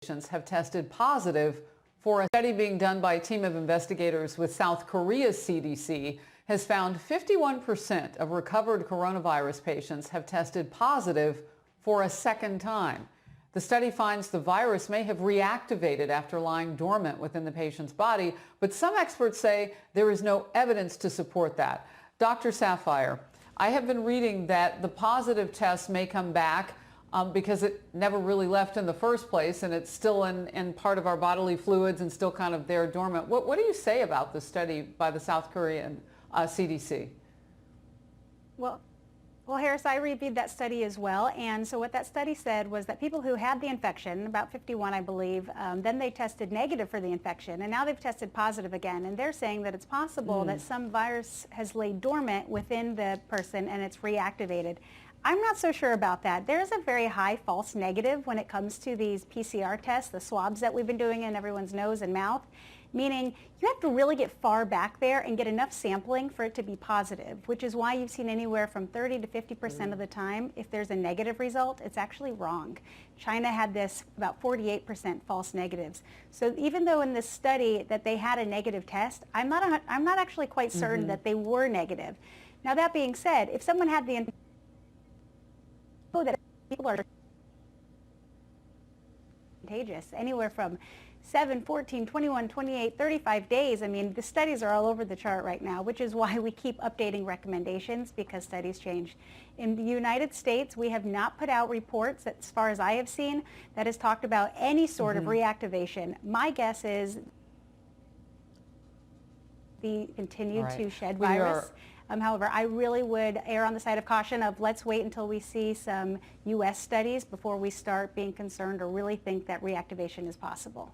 Patients have tested positive for a study being done by a team of investigators with South Korea's CDC has found 51% of recovered coronavirus patients have tested positive for a second time. The study finds the virus may have reactivated after lying dormant within the patient's body, but some experts say there is no evidence to support that. Dr. Saphier, I have been reading that the positive test may come back because it never really left in the first place, and it's still in part of our bodily fluids and still kind of there dormant. What do you say about the study by the South Korean CDC? Well, Harris, I reviewed that study as well, and so what that study said was that people who had the infection, about 51 I believe, then they tested negative for the infection, and now they've tested positive again, and they're saying that it's possible that some virus has laid dormant within the person and it's reactivated. I'm not so sure about that. There's a very high false negative when it comes to these PCR tests, the swabs that we've been doing in everyone's nose and mouth, meaning you have to really get far back there and get enough sampling for it to be positive, which is why you've seen anywhere from 30 to 50% of the time, if there's a negative result, it's actually wrong. China had this about 48% false negatives. So even though in this study that they had a negative test, I'm not actually quite certain that they were negative. Now that being said, if someone had the that people are contagious anywhere from 7, 14, 21, 28, 35 days. I mean, the studies are all over the chart right now, which is why we keep updating recommendations because studies change. In the United States, we have not put out reports, as far as I have seen, that has talked about any sort of reactivation. My guess is the continue to shed virus. However, I really would err on the side of caution of let's wait until we see some U.S. studies before we start being concerned or really think that reactivation is possible.